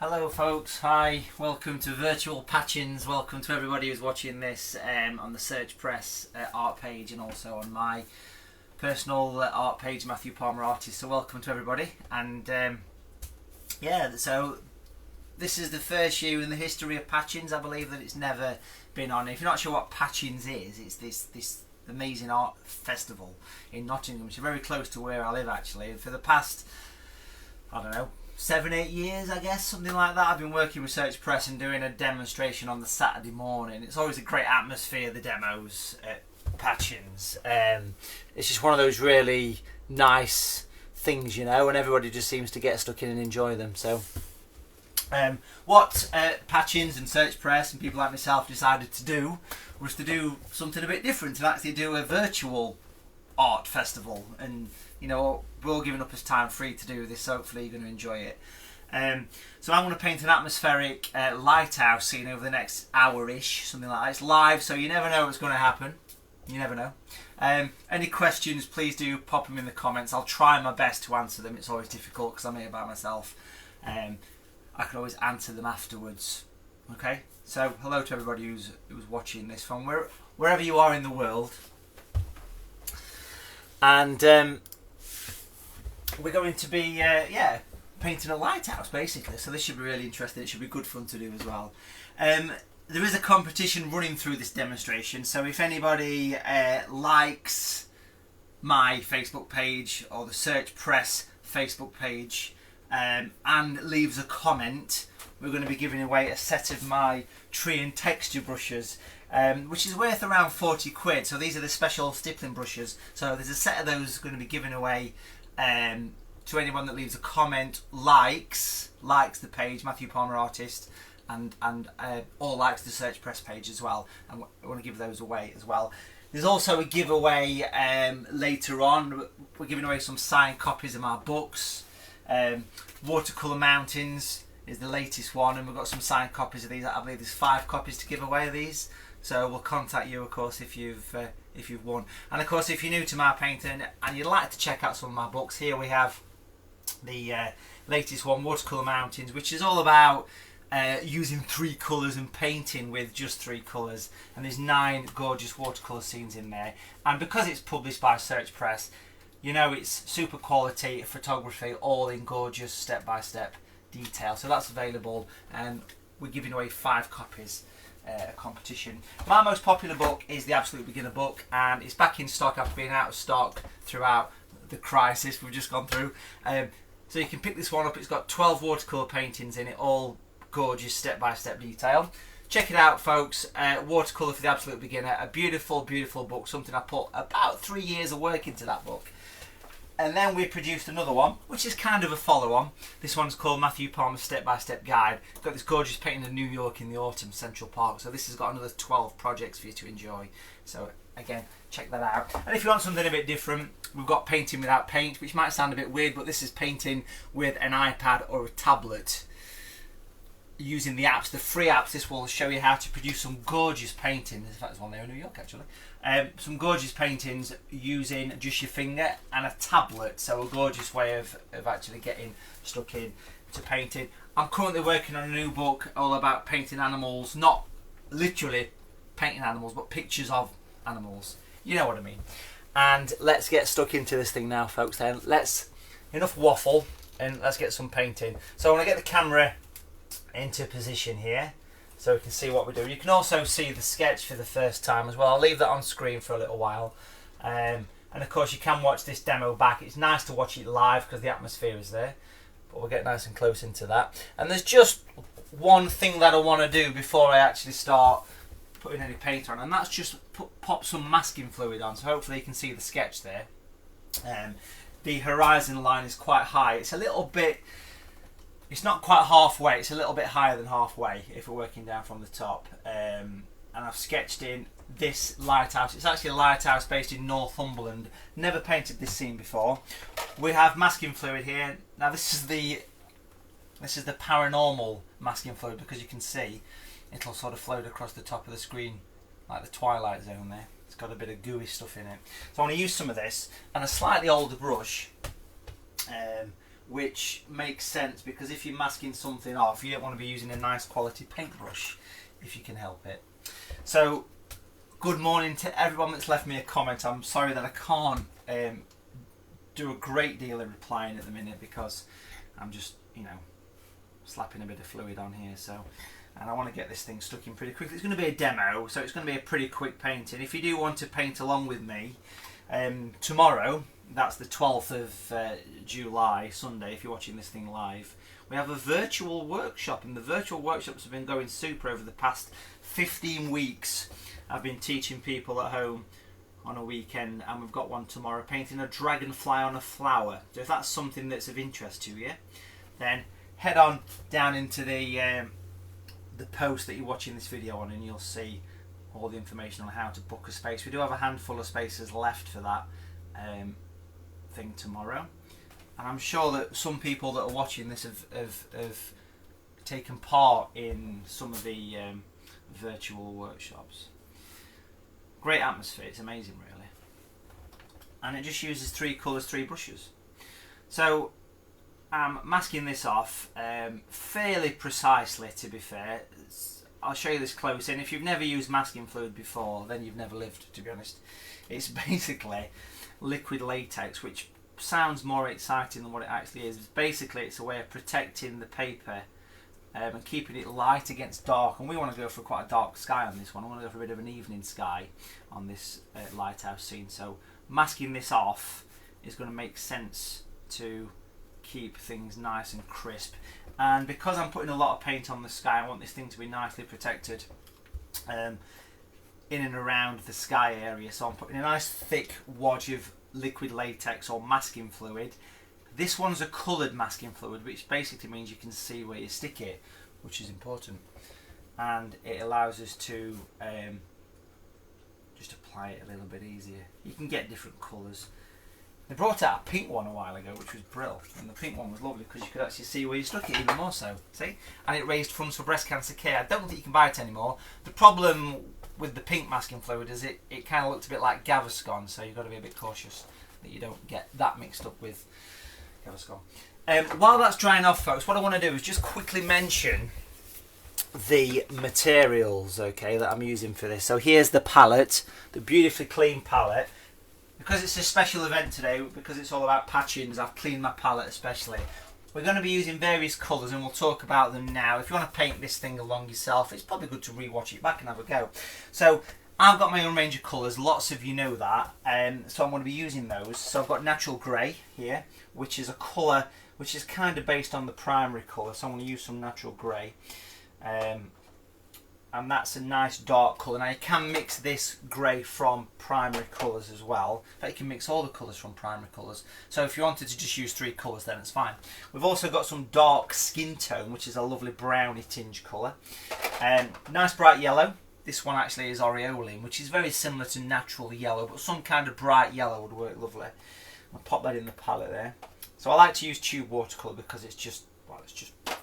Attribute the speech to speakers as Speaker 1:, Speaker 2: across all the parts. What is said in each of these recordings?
Speaker 1: Hello folks, hi, welcome to Virtual Patchings, welcome to everybody who's watching this on the Search Press art page and also on my personal art page, Matthew Palmer Artist, so welcome to everybody. And yeah, so this is the first year in the history of Patchings. I believe that it's never been on. If you're not sure what Patchings is, it's this amazing art festival in Nottingham, which is very close to where I live actually. And for the past, I don't know, 7-8 years, I guess, something like that, I've been working with Search Press and doing a demonstration on the Saturday morning. It's always a great atmosphere, the demos at Patchings. It's just one of those really nice things, you know, and everybody just seems to get stuck in and enjoy them. So what Patchings and Search Press and people like myself decided to do was to do something a bit different and actually do a virtual art festival. And you know, we're all giving up as time free to do this, so hopefully you're going to enjoy it. So I'm going to paint an atmospheric lighthouse scene over the next hour-ish, something like that. It's live, so you never know what's going to happen. You never know. Any questions, please do pop them in the comments. I'll try my best to answer them. It's always difficult because I'm here by myself. I can always answer them afterwards. Okay? So hello to everybody who's watching this from wherever you are in the world. And we're going to be painting a lighthouse basically, so this should be really interesting. It should be good fun to do as well. There is a competition running through this demonstration, so if anybody likes my Facebook page or the Search Press Facebook page and leaves a comment, we're going to be giving away a set of my tree and texture brushes, which is worth around 40 quid. So these are the special stippling brushes, so there's a set of those going to be given away to anyone that leaves a comment, likes the page Matthew Palmer Artist, and or likes the Search Press page as well, and I want to give those away as well. There's also a giveaway later on. We're giving away some signed copies of my books. Watercolour Mountains is the latest one, and we've got some signed copies of these. I believe there's 5 copies to give away of these, so we'll contact you of course if you've won. And of course, if you're new to my painting and you'd like to check out some of my books, here we have the latest one, Watercolour Mountains, which is all about using 3 colours and painting with just 3 colours, and there's 9 gorgeous watercolour scenes in there. And because it's published by Search Press, you know it's super quality photography, all in gorgeous step-by-step detail. So that's available, and we're giving away 5 copies. Competition. My most popular book is the Absolute Beginner book, and it's back in stock after being out of stock throughout the crisis we've just gone through. So you can pick this one up. It's got 12 watercolour paintings in it, all gorgeous step-by-step detail. Check it out, folks. Watercolour for the Absolute Beginner, a beautiful, beautiful book, something I put about 3 years of work into that book. And then we produced another one, which is kind of a follow-on. This one's called Matthew Palmer's Step-by-Step Guide. Got this gorgeous painting of New York in the autumn, Central Park. So this has got another 12 projects for you to enjoy. So again, check that out. And if you want something a bit different, we've got Painting Without Paint, which might sound a bit weird, but this is painting with an iPad or a tablet. Using the apps, the free apps, this will show you how to produce some gorgeous paintings. In fact, there's one there in New York actually. Some gorgeous paintings using just your finger and a tablet. So a gorgeous way of actually getting stuck in to painting. I'm currently working on a new book all about painting animals, not literally painting animals, but pictures of animals. You know what I mean. And let's get stuck into this thing now, folks. Then enough waffle, and let's get some painting. So I want to get the camera into position here so we can see what we're doing. You can also see the sketch for the first time as well. I'll leave that on screen for a little while, and of course you can watch this demo back. It's nice to watch it live because the atmosphere is there, but we'll get nice and close into that. And there's just one thing that I want to do before I actually start putting any paint on, and that's just pop some masking fluid on, so hopefully you can see the sketch there. The horizon line is quite high. It's a little bit, it's not quite halfway, it's a little bit higher than halfway if we're working down from the top. And I've sketched in this lighthouse. It's actually a lighthouse based in Northumberland. Never painted this scene before. We have masking fluid here. Now this is the paranormal masking fluid, because you can see it'll sort of float across the top of the screen like the Twilight Zone there. It's got a bit of gooey stuff in it. So I want to use some of this and a slightly older brush. which makes sense because if you're masking something off, you don't want to be using a nice quality paintbrush if you can help it. So good morning to everyone that's left me a comment. I'm sorry that I can't do a great deal of replying at the minute because I'm just, you know, slapping a bit of fluid on here. So, and I want to get this thing stuck in pretty quickly. It's going to be a demo, so it's going to be a pretty quick painting. If you do want to paint along with me, tomorrow, that's the 12th of July, Sunday, if you're watching this thing live, we have a virtual workshop, and the virtual workshops have been going super over the past 15 weeks. I've been teaching people at home on a weekend, and we've got one tomorrow, painting a dragonfly on a flower. So if that's something that's of interest to you, then head on down into the post that you're watching this video on, and you'll see all the information on how to book a space. We do have a handful of spaces left for that thing tomorrow, and I'm sure that some people that are watching this have taken part in some of the virtual workshops. Great atmosphere, it's amazing really, and it just uses 3 colours, 3 brushes. So I'm masking this off fairly precisely, to be fair. I'll show you this close, and if you've never used masking fluid before, then you've never lived, to be honest. It's basically liquid latex, which sounds more exciting than what it actually is. Basically, it's a way of protecting the paper and keeping it light against dark, and we want to go for quite a dark sky on this one. I want to go for a bit of an evening sky on this lighthouse scene, so masking this off is going to make sense to keep things nice and crisp. And because I'm putting a lot of paint on the sky, I want this thing to be nicely protected in and around the sky area, so I'm putting a nice thick wad of liquid latex or masking fluid. This one's a coloured masking fluid, which basically means you can see where you stick it, which is important, and it allows us to just apply it a little bit easier. You can get different colours. They brought out a pink one a while ago, which was brilliant, and the pink one was lovely because you could actually see where you stuck it even more so. See? And it raised funds for breast cancer care. I don't think you can buy it anymore. The problem with the pink masking fluid is it kind of looked a bit like Gaviscon, so you've got to be a bit cautious that you don't get that mixed up with Gaviscon. While that's drying off, folks, what I want to do is just quickly mention the materials, okay, that I'm using for this. So here's the palette, the beautifully clean palette. Because it's a special event today, because it's all about patchings, I've cleaned my palette especially. We're going to be using various colours, and we'll talk about them now. If you want to paint this thing along yourself, it's probably good to re-watch it back and have a go. So I've got my own range of colours, lots of you know that, so I'm going to be using those. So I've got natural grey here, which is a colour which is kind of based on the primary colour, so I'm going to use some natural grey. And that's a nice dark colour. Now you can mix this grey from primary colours as well. In fact, you can mix all the colours from primary colours. So if you wanted to just use 3 colours, then it's fine. We've also got some dark skin tone, which is a lovely browny tinge colour. Nice bright yellow. This one actually is aureolin, which is very similar to natural yellow, but some kind of bright yellow would work lovely. I'll pop that in the palette there. So I like to use tube watercolour because it's just, well,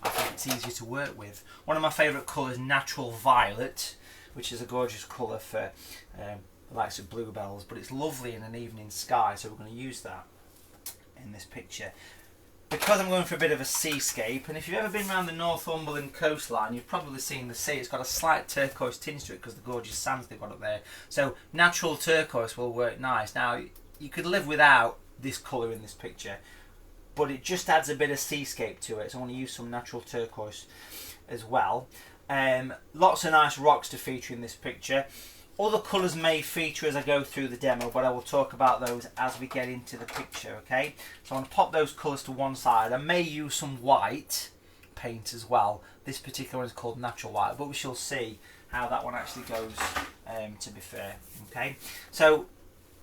Speaker 1: I think it's easier to work with. One of my favourite colours, natural violet, which is a gorgeous colour for the likes of bluebells, but it's lovely in an evening sky, so we're going to use that in this picture. Because I'm going for a bit of a seascape, and if you've ever been around the Northumberland coastline, you've probably seen the sea. It's got a slight turquoise tinge to it because of the gorgeous sands they've got up there. So natural turquoise will work nice. Now, you could live without this colour in this picture, but it just adds a bit of seascape to it, so I want to use some natural turquoise as well. Lots of nice rocks to feature in this picture. Other colours may feature as I go through the demo, but I will talk about those as we get into the picture, okay? So I'm going to pop those colours to one side. I may use some white paint as well. This particular one is called natural white, but we shall see how that one actually goes, to be fair, okay? So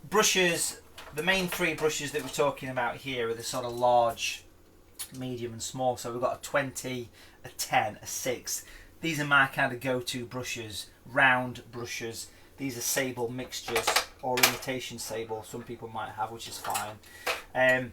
Speaker 1: brushes, the main 3 brushes that we're talking about here are the sort of large, medium and small. So we've got a 20, a 10, a 6. These are my kind of go-to brushes, round brushes. These are sable mixtures or imitation sable, some people might have, which is fine.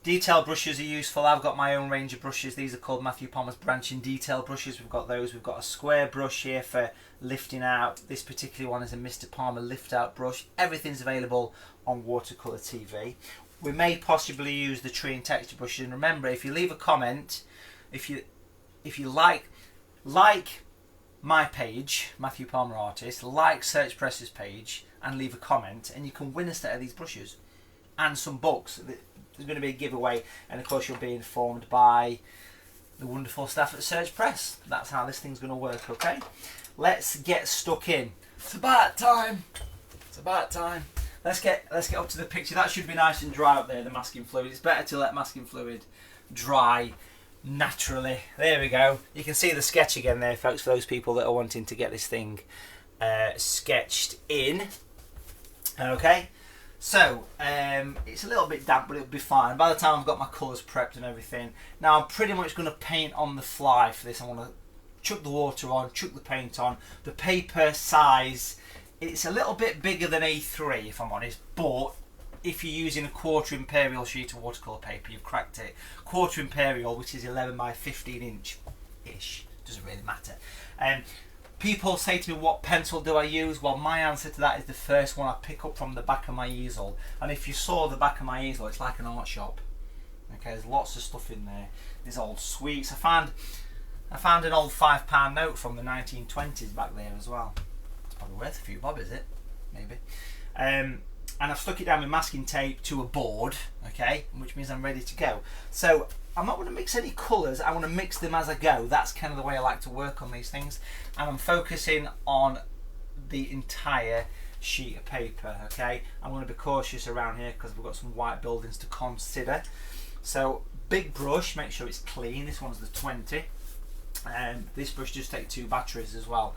Speaker 1: Detail brushes are useful. I've got my own range of brushes. These are called Matthew Palmer's branching detail brushes. We've got those. We've got a square brush here for lifting out. This particular one is a Mr. Palmer lift out brush. Everything's available on Watercolour TV. We may possibly use the tree and texture brushes. And remember, if you leave a comment, if you like my page, Matthew Palmer Artist, like Search Press's page and leave a comment, and you can win a set of these brushes and some books. There's going to be a giveaway, and of course you'll be informed by the wonderful staff at Search Press. That's how this thing's going to work, okay? Let's get stuck in. It's about time. It's about time. Let's get up to the picture. That should be nice and dry up there, the masking fluid. It's better to let masking fluid dry naturally. There we go. You can see the sketch again there, folks, for those people that are wanting to get this thing sketched in. Okay. So, it's a little bit damp, but it'll be fine. By the time I've got my colours prepped and everything. Now, I'm pretty much going to paint on the fly for this. I want to chuck the water on, chuck the paint on. The paper size, it's a little bit bigger than A3, if I'm honest. But if you're using a 1/4 imperial sheet of watercolour paper, you've cracked it. 1/4 imperial, which is 11 by 15 inch-ish. Doesn't really matter. People say to me, what pencil do I use? Well, my answer to that is the first one I pick up from the back of my easel. And if you saw the back of my easel, it's like an art shop. Okay, there's lots of stuff in there. There's old sweets. I found an old £5 note from the 1920s back there as well. It's probably worth a few bob, is it? Maybe. And I've stuck it down with masking tape to a board, okay, which means I'm ready to go. So I'm not going to mix any colours, I want to mix them as I go. That's kind of the way I like to work on these things. And I'm focusing on the entire sheet of paper, okay. I'm going to be cautious around here because we've got some white buildings to consider. So big brush, make sure it's clean. This one's the 20. This brush just takes 2 batteries as well.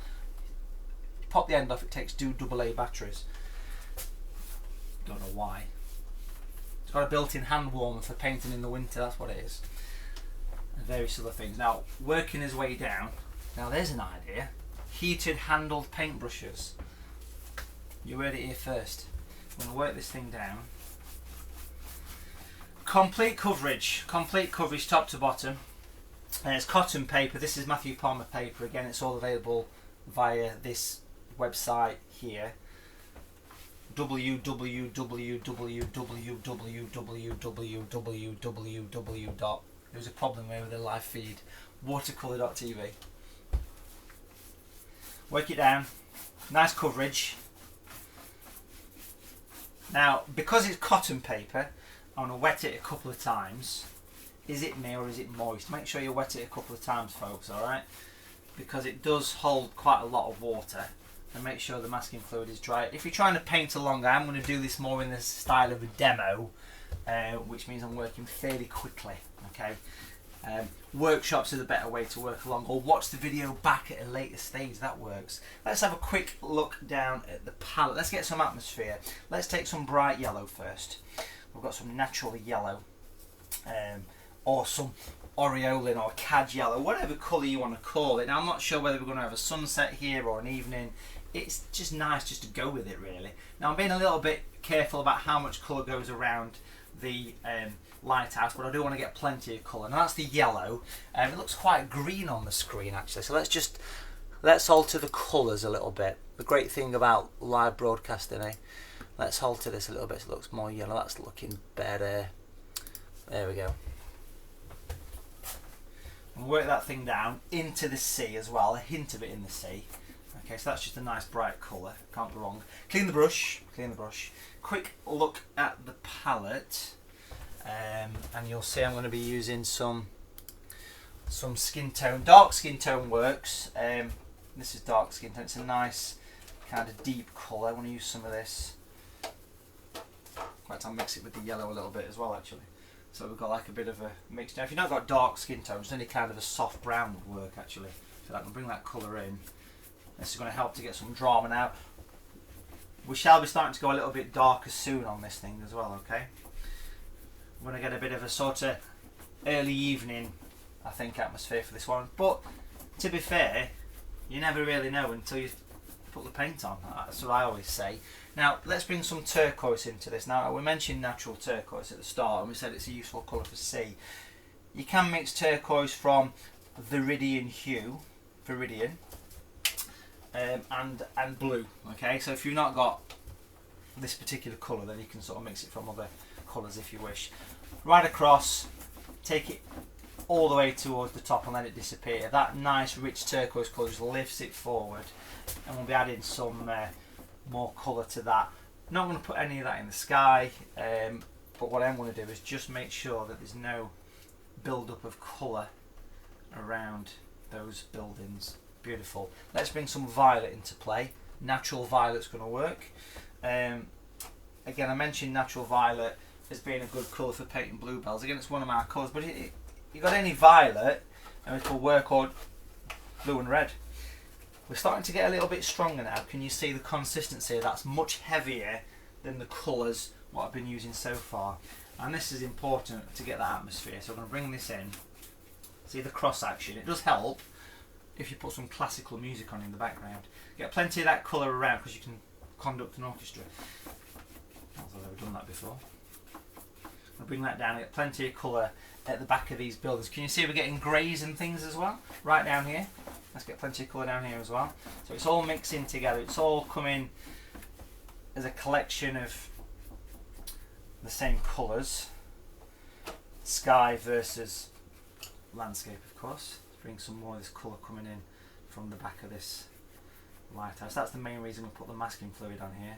Speaker 1: You pop the end off, it takes 2 AA batteries. Don't know why. It's got a built-in hand warmer for painting in the winter, that's what it is. And various other things. Now, working his way down, now there's an idea. Heated handled paintbrushes. You heard it here first. I'm going to work this thing down. Complete coverage top to bottom. And it's cotton paper. This is Matthew Palmer paper. Again, it's all available via this website here. www. There was a problem there with the live feed. Watercolour.tv. Work it down. Nice coverage. Now, because it's cotton paper, I'm going to wet it a couple of times. Is it me or is it moist? Make sure you wet it a couple of times, folks, alright? Because it does hold quite a lot of water. And make sure the masking fluid is dry. If you're trying to paint along, I'm going to do this more in the style of a demo, which means I'm working fairly quickly, okay? Workshops are the better way to work along, or watch the video back at a later stage, that works. Let's have a quick look down at the palette. Let's get some atmosphere. Let's take some bright yellow first. We've got some natural yellow, or some aureolin or cad yellow, whatever colour you want to call it. Now, I'm not sure whether we're going to have a sunset here or an evening. It's just nice just to go with it, really. Now, I'm being a little bit careful about how much colour goes around the lighthouse, but I do want to get plenty of colour. Now, that's the yellow. It looks quite green on the screen, actually. So let's alter the colours a little bit. The great thing about live broadcasting, let's alter this a little bit so it looks more yellow. That's looking better. There we go. And work that thing down into the sea as well, a hint of it in the sea. Okay, so that's just a nice bright colour, can't go wrong. Clean the brush. Quick look at the palette, and you'll see I'm going to be using some skin tone. Dark skin tone works. This is dark skin tone. It's a nice kind of deep colour. I want to use some of this. In fact, I'll mix it with the yellow a little bit as well, actually. So we've got like a bit of a mix. Now, if you've not got dark skin tones, any kind of a soft brown would work, actually. So that can bring that colour in. This is going to help to get some drama. Now, we shall be starting to go a little bit darker soon on this thing as well, okay? We're going to get a bit of a sort of early evening, I think, atmosphere for this one. But, to be fair, you never really know until you put the paint on. That's what I always say. Now, let's bring some turquoise into this. Now, we mentioned natural turquoise at the start, and we said it's a useful colour for sea. You can mix turquoise from viridian hue, and blue. Okay, so if you've not got this particular colour, then you can sort of mix it from other colours if you wish. Right across, take it all the way towards the top and let it disappear. That nice rich turquoise colour just lifts it forward, and we'll be adding some more colour to that. Not going to put any of that in the sky, but what I'm going to do is just make sure that there's no build-up of colour around those buildings. Beautiful. Let's bring some violet into play. Natural violet's going to work. Again, I mentioned natural violet as being a good colour for painting bluebells. Again, it's one of my colours, but you got any violet and it will work, or blue and red. We're starting to get a little bit stronger now. Can you see the consistency? That's much heavier than the colours what I've been using so far. And this is important to get that atmosphere. So I'm going to bring this in. See the cross action? It does help if you put some classical music on in the background. Get plenty of that colour around because you can conduct an orchestra. Not that I've ever done that before. I'll bring that down. Get plenty of colour at the back of these buildings. Can you see we're getting greys and things as well? Right down here. Let's get plenty of colour down here as well. So it's all mixing together. It's all coming as a collection of the same colours. Sky versus landscape, of course. Let's bring some more of this colour coming in from the back of this lighthouse. That's the main reason we put the masking fluid on here.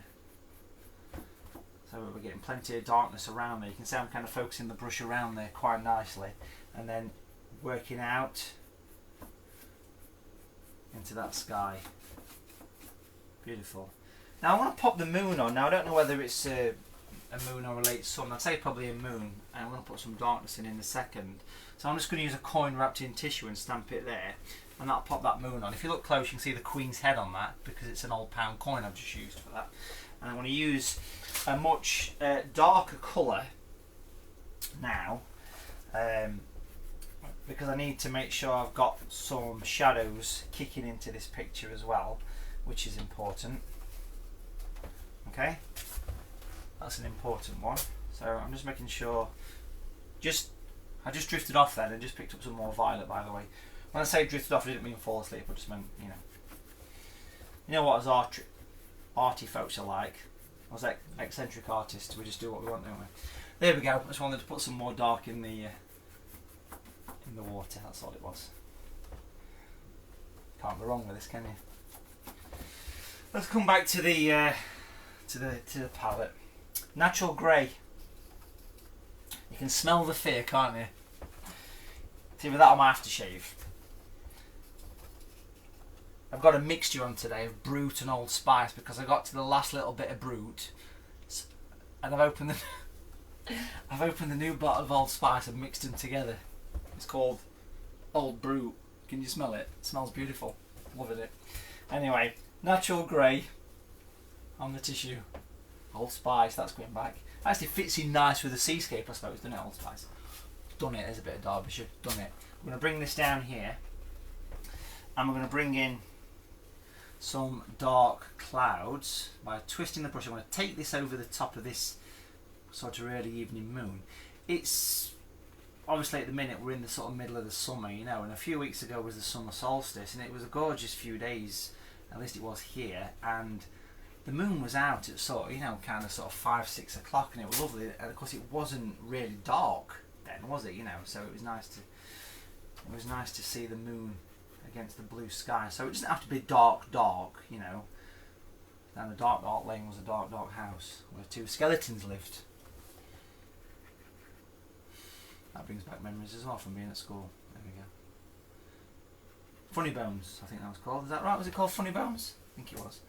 Speaker 1: So we're getting plenty of darkness around there. You can see I'm kind of focusing the brush around there quite nicely, and then working out into that sky. Beautiful. Now I want to pop the moon on. Now I don't know whether it's a moon or a late sun. I'd say probably a moon, and I'm going to put some darkness in a second. So I'm just going to use a coin wrapped in tissue and stamp it there, and that'll pop that moon on. If you look close, you can see the Queen's head on that because it's an old pound coin I've just used for that. And I'm going to use a much darker colour now, because I need to make sure I've got some shadows kicking into this picture as well, which is important. Okay, that's an important one. So I'm just making sure. I just drifted off then and just picked up some more violet, by the way. When I say drifted off, I didn't mean fall asleep. I just meant, you know what, as arty folks are like. I was like eccentric artists. We just do what we want, don't we? There we go. I just wanted to put some more dark in the water. That's all it was. Can't go wrong with this, can you? Let's come back to the palette. Natural grey. You can smell the fear, can't you? See, with that on my aftershave. I've got a mixture on today of Brut and Old Spice because I got to the last little bit of Brut, and I've opened the new bottle of Old Spice and mixed them together. It's called Old Brut. Can you smell it? It smells beautiful. Loving it. Anyway, natural grey on the tissue. Old Spice, that's going back. Actually fits in nice with the Seascape, I suppose, doesn't it, Old Spice? Done it. There's a bit of Derbyshire. Done it. I'm going to bring this down here, and we're going to bring in some dark clouds by twisting the brush. I'm going to take this over the top of this sort of early evening moon. It's obviously at the minute we're in the sort of middle of the summer, you know, and a few weeks ago was the summer solstice, and it was a gorgeous few days, at least it was here, and the moon was out at sort of, you know, kind of sort of 5-6 o'clock, and it was lovely. And of course it wasn't really dark then, was it, you know, so it was nice to see the moon against the blue sky. So it doesn't have to be dark, you know. Down the dark lane was a dark house where two skeletons lived. That brings back memories as well from being at school. There we go. Funny Bones, I think that was called. Is that right? Was it called Funny Bones? I think it was.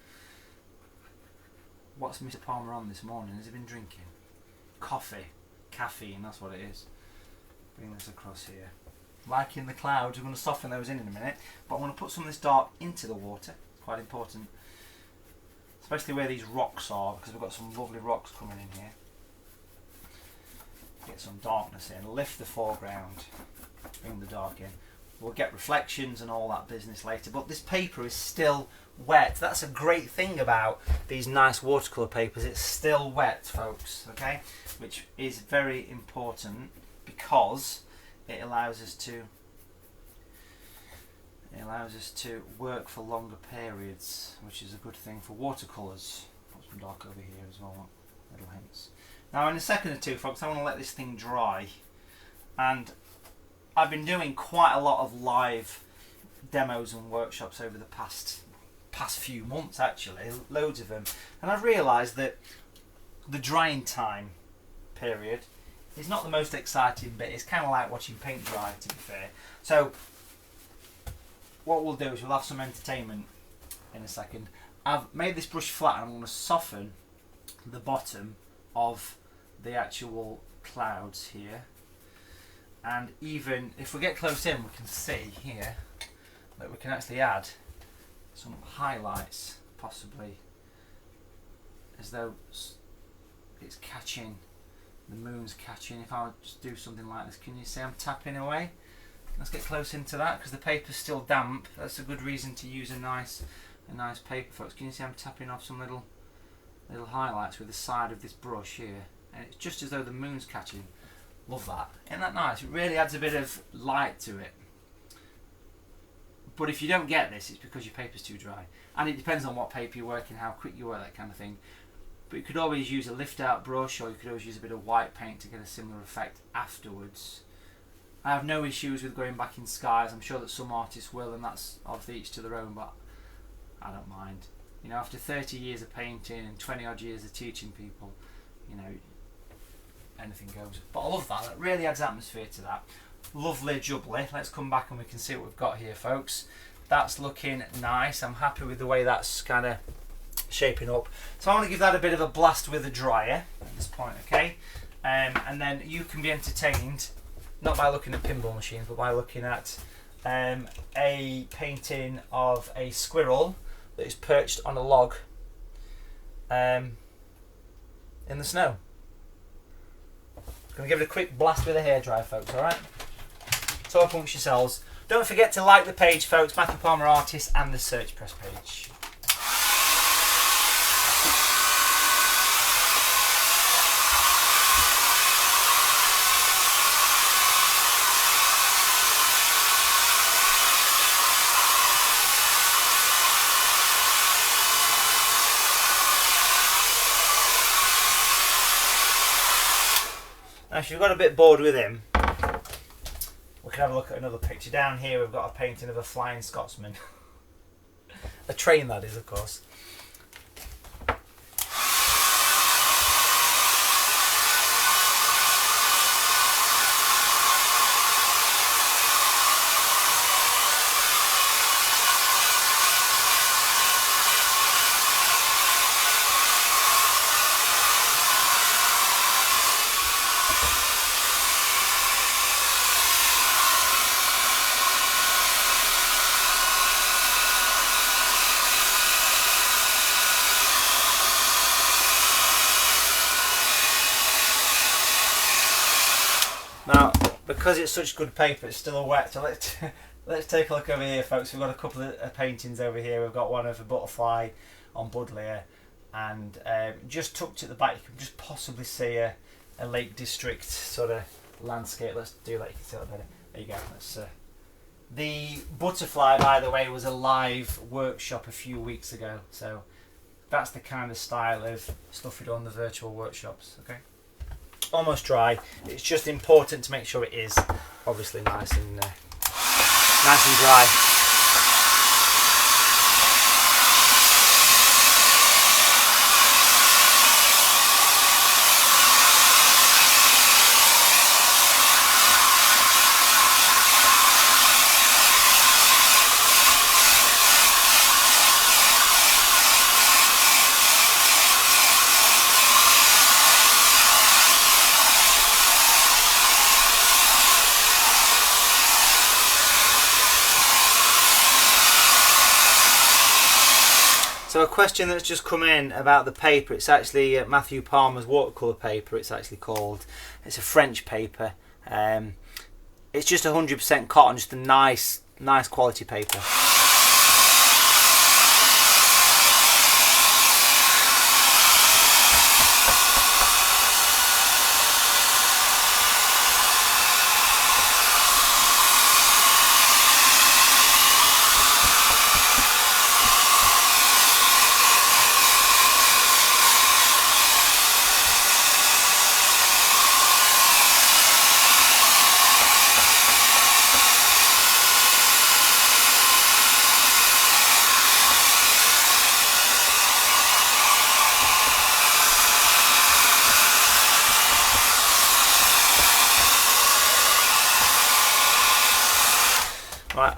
Speaker 1: What's Mr. Palmer on this morning? Has he been drinking? Coffee. Caffeine, that's what it is. Bring this across here. Liking the clouds, we're going to soften those in a minute, but I'm going to put some of this dark into the water. It's quite important. Especially where these rocks are, because we've got some lovely rocks coming in here. Get some darkness in, lift the foreground, bring the dark in. We'll get reflections and all that business later, but this paper is still wet. That's a great thing about these nice watercolour papers. It's still wet, folks, okay? Which is very important because it allows us to work for longer periods, which is a good thing for watercolours. Put some dark over here as well, little hints. Now in a second or two, folks, I want to let this thing dry, and I've been doing quite a lot of live demos and workshops over the past few months, actually, loads of them, and I've realised that the drying time period is not the most exciting bit. It's kind of like watching paint dry, to be fair. So what we'll do is we'll have some entertainment in a second. I've made this brush flat and I'm going to soften the bottom of the actual clouds here, and even if we get close in, we can see here that we can actually add some highlights, possibly as though it's catching, the moon's catching. If I would just do something like this, can you see I'm tapping away? Let's get close into that because the paper's still damp. That's a good reason to use a nice paper, folks. Can you see I'm tapping off some little highlights with the side of this brush here, and it's just as though the moon's catching. Love that. Isn't that nice? It really adds a bit of light to it. But if you don't get this, it's because your paper's too dry, and it depends on what paper you're working, how quick you work, that kind of thing. But you could always use a lift out brush, or you could always use a bit of white paint to get a similar effect afterwards. I have no issues with going back in skies. I'm sure that some artists will, and that's obviously each to their own, but I don't mind. You know, after 30 years of painting and 20 odd years of teaching people, you know, anything goes. But I love that. It really adds atmosphere to that. Lovely jubbly. Let's come back and we can see what we've got here, folks. That's looking nice. I'm happy with the way that's kind of shaping up. So I want to give that a bit of a blast with a dryer at this point, okay? And then you can be entertained, not by looking at pinball machines, but by looking at a painting of a squirrel that is perched on a log in the snow. Going to give it a quick blast with a hairdryer, folks, alright? So amongst yourselves. Don't forget to like the page, folks, Matthew Palmer Artist, and the Search Press page. Now, if you've got a bit bored with him, we can have a look at another picture. Down here we've got a painting of a flying Scotsman. A train, that is, of course. Now, because it's such good paper, it's still wet, so let's take a look over here, folks. We've got a couple of paintings over here. We've got one of a butterfly on Budlear, and just tucked at the back, you can just possibly see a Lake District sort of landscape. Let's do that, you can see that better. There you go. Let's, the butterfly, by the way, was a live workshop a few weeks ago, so that's the kind of style of stuff we do on the virtual workshops, okay? Almost dry. It's just important to make sure it is obviously nice and dry. So a question that's just come in about the paper. It's actually Matthew Palmer's watercolour paper. It's actually called. It's a French paper. It's just 100% cotton, just a nice quality paper.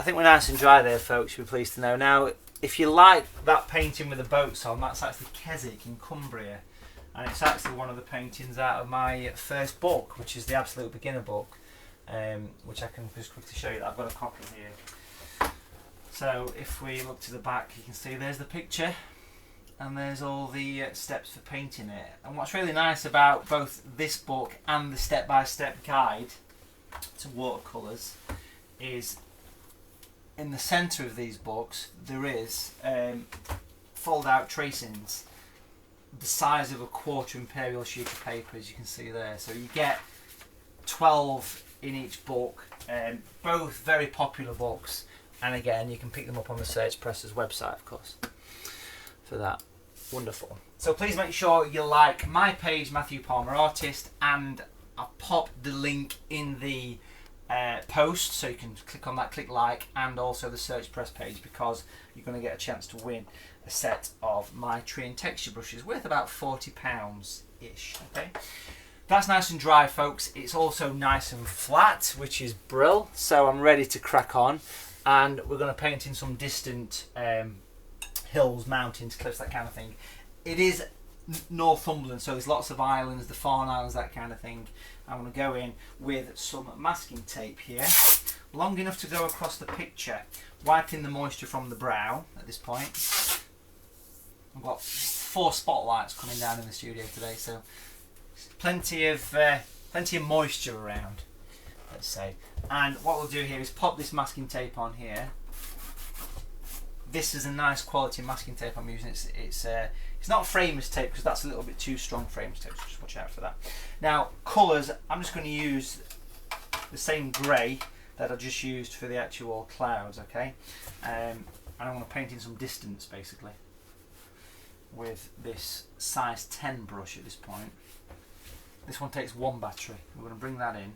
Speaker 1: I think we're nice and dry there, folks, you'll be pleased to know. Now, if you like that painting with the boats on, that's actually Keswick in Cumbria. And it's actually one of the paintings out of my first book, which is the Absolute Beginner book, which I can just quickly show you that I've got a copy here. So if we look to the back, you can see there's the picture, and there's all the steps for painting it. And what's really nice about both this book and the step-by-step guide to watercolours is in the centre of these books there is fold-out tracings the size of a quarter imperial sheet of paper, as you can see there. So you get 12 in each book, both very popular books, and again you can pick them up on the Search Press's website, of course, for that. Wonderful. So please make sure you like my page, Matthew Palmer Artist, and I'll pop the link in the post, so you can click on that, click like, and also the Search Press page, because you're going to get a chance to win a set of my tree and texture brushes worth about £40-ish. Okay, that's nice and dry, folks. It's also nice and flat, which is brill. So I'm ready to crack on, and we're going to paint in some distant hills, mountains, cliffs, that kind of thing. It is Northumberland, so there's lots of islands, the Farne Islands, that kind of thing. I'm going to go in with some masking tape here, long enough to go across the picture, wiping the moisture from the brow at this point. I've got 4 spotlights coming down in the studio today, so plenty of moisture around, let's say. And what we'll do here is pop this masking tape on here. This is a nice quality masking tape I'm using. It's not framers tape, because that's a little bit too strong framers tape, so just watch out for that. Now, colours, I'm just going to use the same grey that I just used for the actual clouds, okay? And I want to paint in some distance, basically, with this size 10 brush at this point. This one takes 1 battery. We're going to bring that in.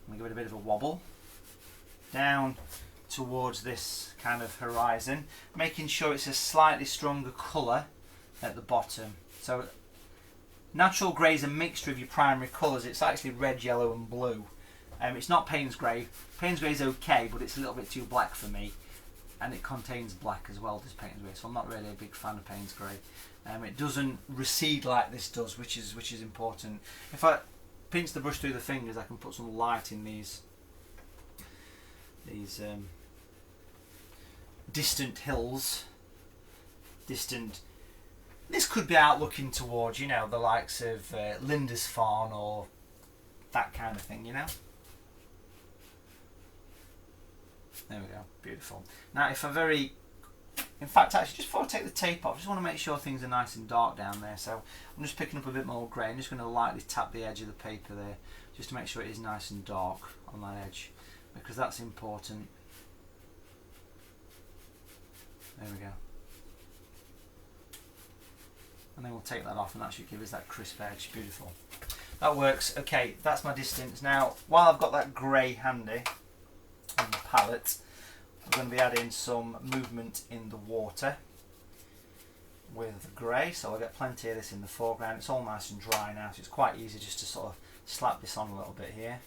Speaker 1: I'm going to give it a bit of a wobble down towards this kind of horizon, making sure it's a slightly stronger colour at the bottom. So natural grey is a mixture of your primary colours. It's actually red, yellow and blue. It's not Payne's grey. Payne's grey is okay, but it's a little bit too black for me, and it contains black as well, this Payne's grey, so I'm not really a big fan of Payne's grey. It doesn't recede like this does, which is important. If I pinch the brush through the fingers, I can put some light in these distant hills. This could be out looking towards, you know, the likes of Lindisfarne or that kind of thing, you know. There we go, beautiful. Now, in fact, actually, just before I take the tape off, I just want to make sure things are nice and dark down there. So I'm just picking up a bit more grey. I'm just going to lightly tap the edge of the paper there, just to make sure it is nice and dark on that edge, because that's important. There we go. And then we'll take that off, and that should give us that crisp edge. Beautiful. That works. Okay, that's my distance. Now, while I've got that grey handy on the palette, I'm going to be adding some movement in the water with the grey. So I'll get plenty of this in the foreground. It's all nice and dry now, so it's quite easy just to sort of slap this on a little bit here.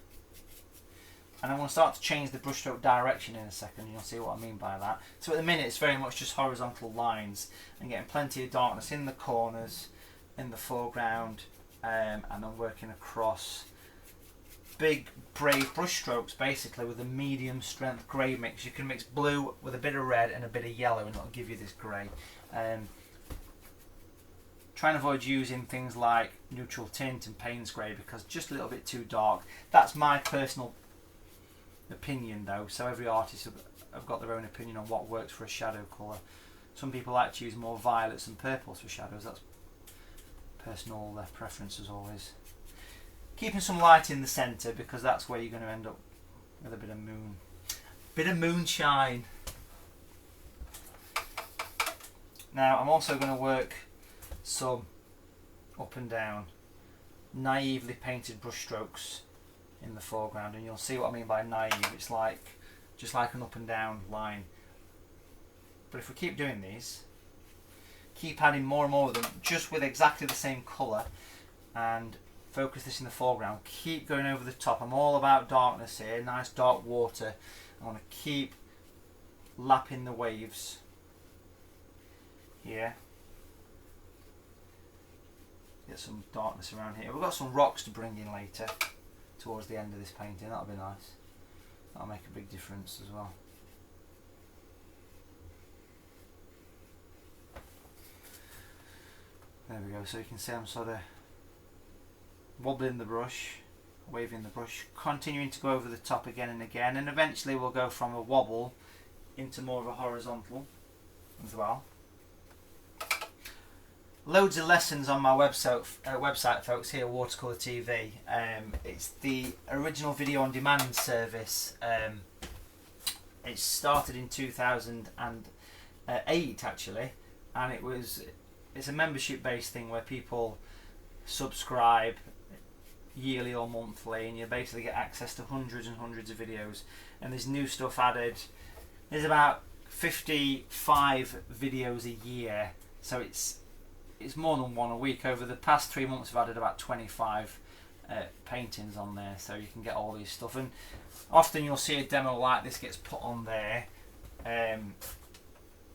Speaker 1: And I want to start to change the brushstroke direction in a second, and you'll see what I mean by that. So at the minute it's very much just horizontal lines and getting plenty of darkness in the corners, in the foreground, and I'm working across big brave brushstrokes basically with a medium strength grey mix. You can mix blue with a bit of red and a bit of yellow and it'll give you this grey. Try and avoid using things like neutral tint and Payne's grey, because just a little bit too dark. That's my personal opinion though, so every artist have got their own opinion on what works for a shadow colour. Some people like to use more violets and purples for shadows. That's personal preference as always. Keeping some light in the centre, because that's where you're going to end up with a bit of moonshine. Now I'm also going to work some up and down naively painted brush strokes in the foreground, and you'll see what I mean by naive. It's like just like an up and down line, but if we keep doing these, keep adding more and more of them, just with exactly the same colour, and focus this in the foreground, keep going over the top. I'm all about darkness here, nice dark water. I want to keep lapping the waves here. Get some darkness around here. We've got some rocks to bring in later towards the end of this painting. That'll be nice. That'll make a big difference as well. There we go. So you can see I'm sort of wobbling the brush, waving the brush, continuing to go over the top again and again, and eventually we'll go from a wobble into more of a horizontal as well. Loads of lessons on my website, folks, here, Watercolour TV. It's the original video on demand service. It started in 2008 actually, and it's a membership based thing where people subscribe yearly or monthly, and you basically get access to hundreds and hundreds of videos, and there's new stuff added. There's about 55 videos a year, so it's more than one a week. Over the past 3 months I've added about 25 paintings on there, so you can get all these stuff, and often you'll see a demo like this gets put on there,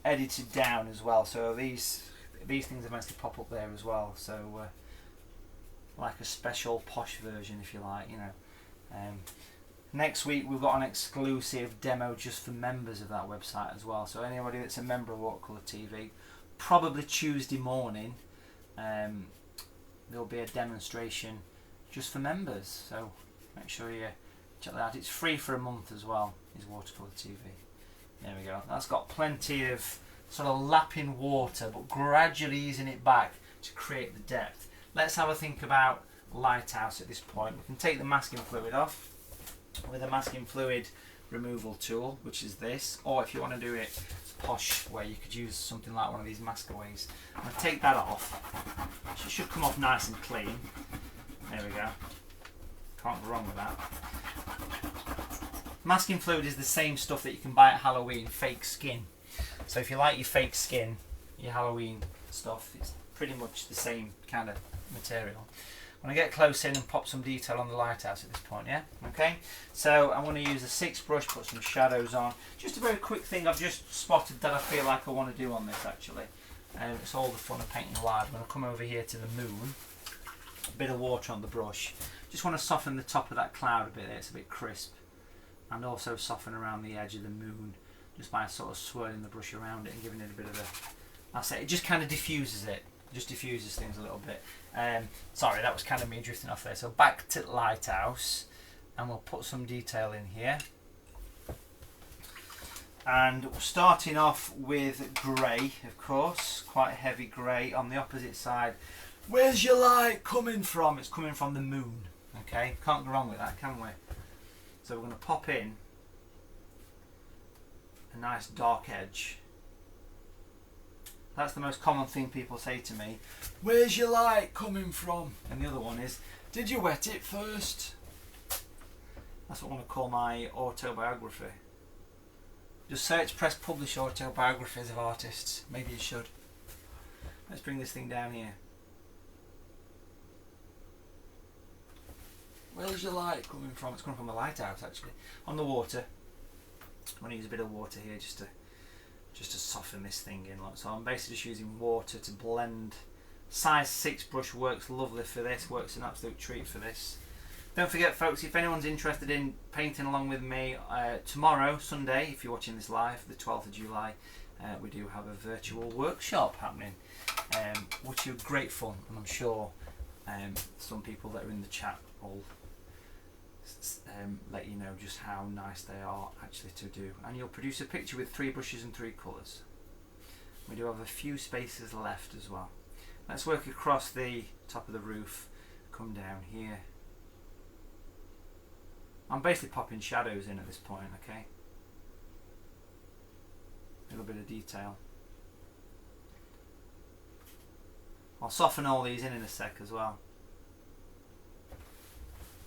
Speaker 1: edited down as well, so these things are meant to pop up there as well, so like a special posh version if you like, you know. Next week we've got an exclusive demo just for members of that website as well, so anybody that's a member of Watercolour TV, probably Tuesday morning, there'll be a demonstration just for members, so make sure you check that out. It's free for a month as well, is Watercolour TV. There we go. That's got plenty of sort of lapping water, but gradually easing it back to create the depth. Let's have a think about Lighthouse at this point. We can take the masking fluid off with a masking fluid removal tool, which is this, or if you want to do it posh where you could use something like one of these maskaways. I'm going to take that off. It should come off nice and clean. There we go. Can't go wrong with that. Masking fluid is the same stuff that you can buy at Halloween, fake skin. So if you like your fake skin, your Halloween stuff, it's pretty much the same kind of material. I'm going to get close in and pop some detail on the lighthouse at this point, yeah? Okay, so I'm going to use a 6 brush, put some shadows on. Just a very quick thing I've just spotted that I feel like I want to do on this actually. It's all the fun of painting live. I'm going to come over here to the moon, a bit of water on the brush. Just want to soften the top of that cloud a bit there, it's a bit crisp. And also soften around the edge of the moon, just by sort of swirling the brush around it and giving it a bit of a, I say, it just kind of diffuses it. Just diffuses things a little bit. Sorry, that was kind of me drifting off there. So back to Lighthouse, and we'll put some detail in here. And starting off with grey, of course, quite heavy grey on the opposite side. Where's your light coming from? It's coming from the moon. Okay, can't go wrong with that, can we? So we're going to pop in a nice dark edge. That's the most common thing people say to me. Where's your light coming from? And the other one is, did you wet it first? That's what I want to call my autobiography. Just search, press publish autobiographies of artists. Maybe you should. Let's bring this thing down here. Where's your light coming from? It's coming from the lighthouse actually. On the water. I'm going to use a bit of water here just to soften this thing in. So I'm basically just using water to blend. Size 6 brush works lovely for this, works an absolute treat for this. Don't forget folks, if anyone's interested in painting along with me, tomorrow, Sunday, if you're watching this live, the 12th of July, we do have a virtual workshop happening, which is great fun, and I'm sure some people that are in the chat will let you know just how nice they are actually to do. And you'll produce a picture with 3 brushes and 3 colours. We do have a few spaces left as well. Let's work across the top of the roof, come down here. I'm basically popping shadows in at this point, okay? A little bit of detail. I'll soften all these in a sec as well.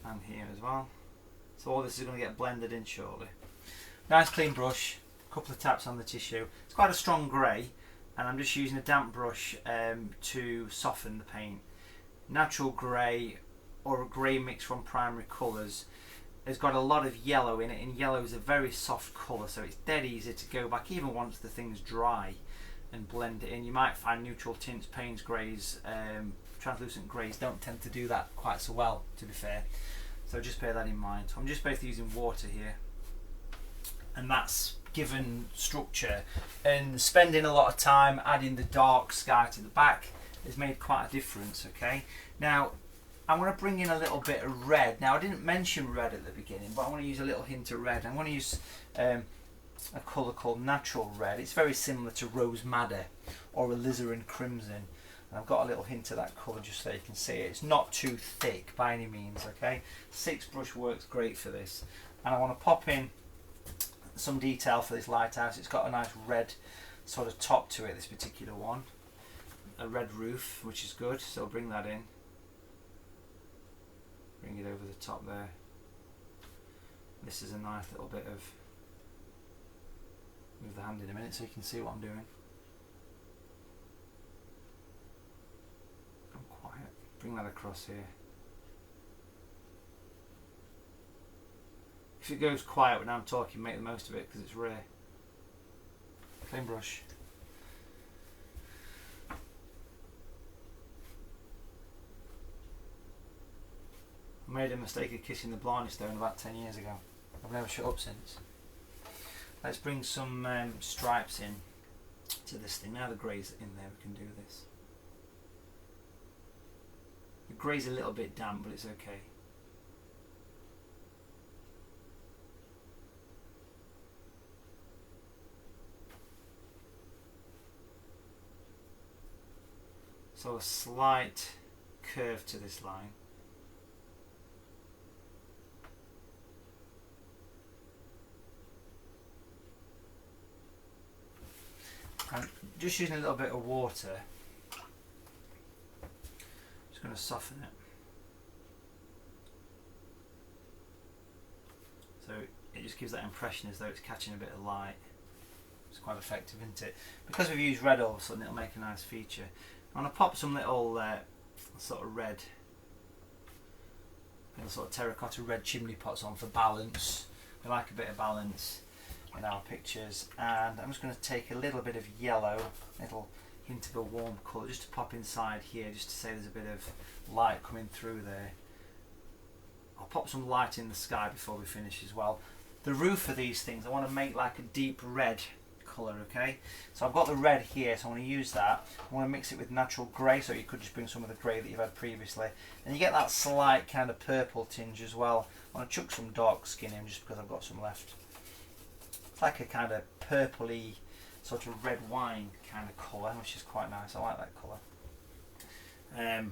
Speaker 1: And here as well. So all this is going to get blended in shortly. Nice clean brush, a couple of taps on the tissue. It's quite a strong grey, and I'm just using a damp brush to soften the paint. Natural grey or a grey mix from primary colours has got a lot of yellow in it, and yellow is a very soft colour, so it's dead easy to go back even once the thing's dry and blend it in. You might find neutral tints, Payne's greys, translucent greys don't tend to do that quite so well, to be fair, so just bear that in mind. So I'm just basically using water here, and that's given structure, and spending a lot of time adding the dark sky to the back has made quite a difference. Okay, now I'm going to bring in a little bit of red. Now I didn't mention red at the beginning, but I want to use a little hint of red. I'm going to use a colour called natural red. It's very similar to rose madder or alizarin crimson, and I've got a little hint of that colour just so you can see it. It's not too thick by any means. Okay, 6 brush works great for this, and I want to pop in some detail for this lighthouse. It's got a nice red sort of top to it, this particular one, a red roof, which is good, so I'll bring that in, bring it over the top there. This is a nice little bit of, move the hand in a minute so you can see what I'm doing. I'm quiet, bring that across here. If it goes quiet when I'm talking, make the most of it because it's rare. Clean brush. I made a mistake of kissing the Blarney Stone about 10 years ago. I've never shut up since. Let's bring some stripes in to this thing. Now the grey's in there, we can do this. The grey's a little bit damp, but it's okay. So a slight curve to this line. And just using a little bit of water, just going to soften it. So it just gives that impression as though it's catching a bit of light. It's quite effective, isn't it? Because we've used red all of a sudden, it'll make a nice feature. I'm going to pop some little sort of red, little sort of terracotta red chimney pots on for balance. We like a bit of balance in our pictures, and I'm just going to take a little bit of yellow, a little hint of a warm colour, just to pop inside here, just to say there's a bit of light coming through there. I'll pop some light in the sky before we finish as well. The roof of these things, I want to make like a deep red colour, okay? So I've got the red here, so I want to use that. I want to mix it with natural grey, so you could just bring some of the grey that you've had previously. And you get that slight kind of purple tinge as well. I want to chuck some dark skin in just because I've got some left. It's like a kind of purpley, sort of red wine kind of colour, which is quite nice. I like that colour.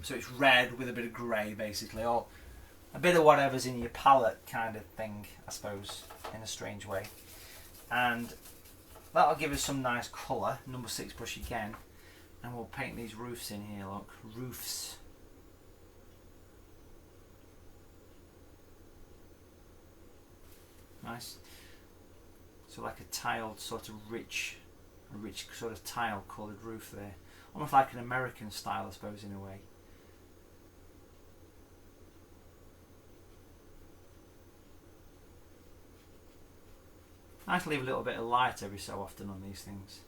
Speaker 1: So it's red with a bit of grey basically, or a bit of whatever's in your palette kind of thing, I suppose, in a strange way. And that'll give us some nice colour. Number 6 brush again, and we'll paint these roofs in here. Look, roofs. Nice. So like a tiled sort of rich sort of tile coloured roof there, almost like an American style, I suppose, in a way. I like to leave a little bit of light every so often on these things.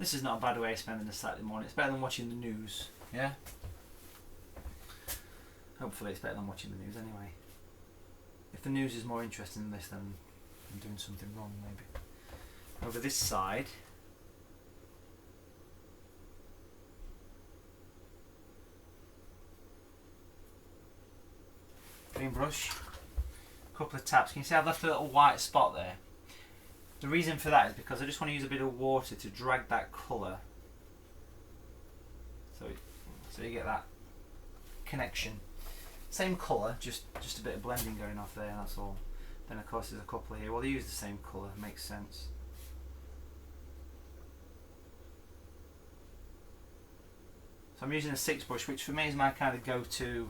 Speaker 1: This is not a bad way of spending a Saturday morning. It's better than watching the news, yeah? Hopefully it's better than watching the news anyway. If the news is more interesting than this, then I'm doing something wrong maybe. Over this side, green brush, a couple of taps. Can you see I've left a little white spot there? The reason for that is because I just want to use a bit of water to drag that colour, so you get that connection. Same colour, just a bit of blending going off there, that's all. Then of course there's a couple here. Well, they use the same colour, makes sense. So I'm using a 6 brush, which for me is my kind of go-to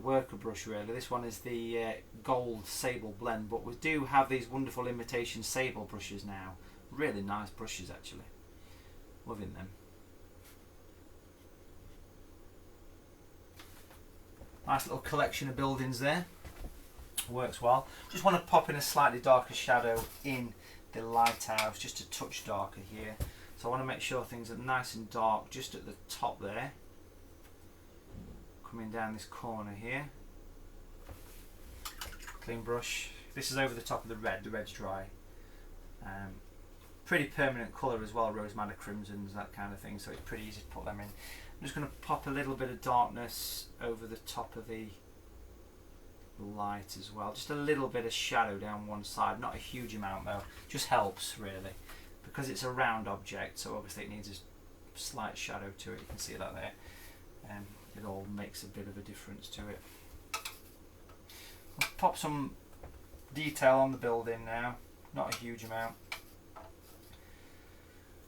Speaker 1: worker brush really. This one is the gold sable blend, but we do have these wonderful imitation sable brushes now. Really nice brushes actually. Loving them. Nice little collection of buildings there. Works well. Just want to pop in a slightly darker shadow in the lighthouse, just a touch darker here. So I want to make sure things are nice and dark just at the top there. Coming down this corner here. Clean brush. This is over the top of the red. The red's dry. Pretty permanent colour as well, rose madder crimsons, that kind of thing, so it's pretty easy to put them in. I'm just going to pop a little bit of darkness over the top of the light as well. Just a little bit of shadow down one side, not a huge amount though, just helps really, because it's a round object, so obviously it needs a slight shadow to it. You can see that there, and it all makes a bit of a difference to it. I'll pop some detail on the building now, not a huge amount.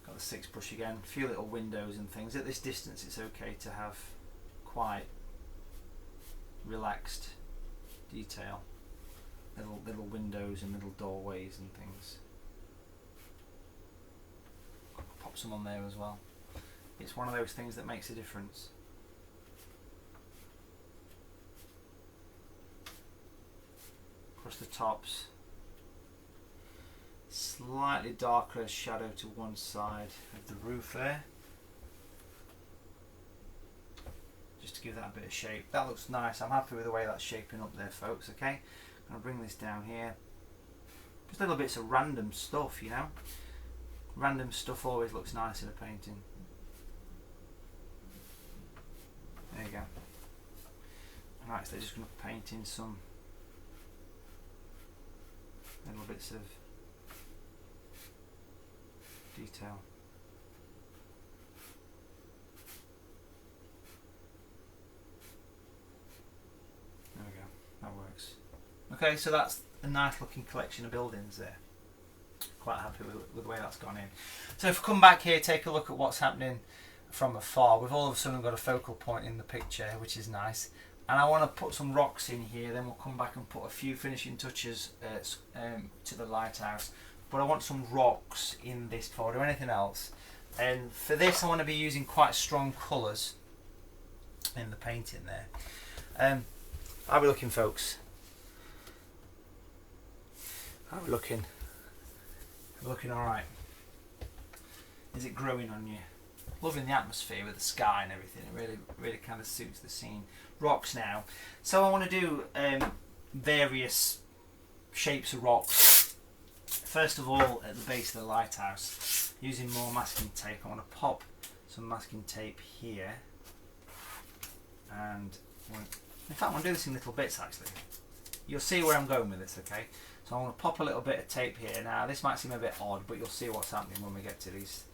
Speaker 1: Got the 6 brush again, a few little windows and things. At this distance it's okay to have quite relaxed detail, little windows and little doorways and things. Pop some on there as well. It's one of those things that makes a difference. Across the tops, slightly darker shadow to one side of the roof there, just to give that a bit of shape. That looks nice. I'm happy with the way that's shaping up there, folks. Okay, I'm going to bring this down here. Just little bits of random stuff, you know. Random stuff always looks nice in a painting. There you go. Alright, so just going to paint in some little bits of detail. There we go, that works. Okay, so that's a nice looking collection of buildings there. Quite happy with the way that's gone in. So if we come back here, take a look at what's happening from afar. We've all of a sudden got a focal point in the picture, which is nice. And I want to put some rocks in here, then we'll come back and put a few finishing touches to the lighthouse. But I want some rocks in this before I do anything else. And for this I want to be using quite strong colours in the painting there. How are we looking, folks? How are we looking? We're looking alright. Is it growing on you? Loving the atmosphere with the sky and everything. It really kind of suits the scene. Rocks now. So I want to do various shapes of rocks. First of all, at the base of the lighthouse, using more masking tape, I want to pop some masking tape here. And in fact, I want to do this in little bits actually. You'll see where I'm going with this, okay? So I want to pop a little bit of tape here. Now this might seem a bit odd, but you'll see what's happening when we get to these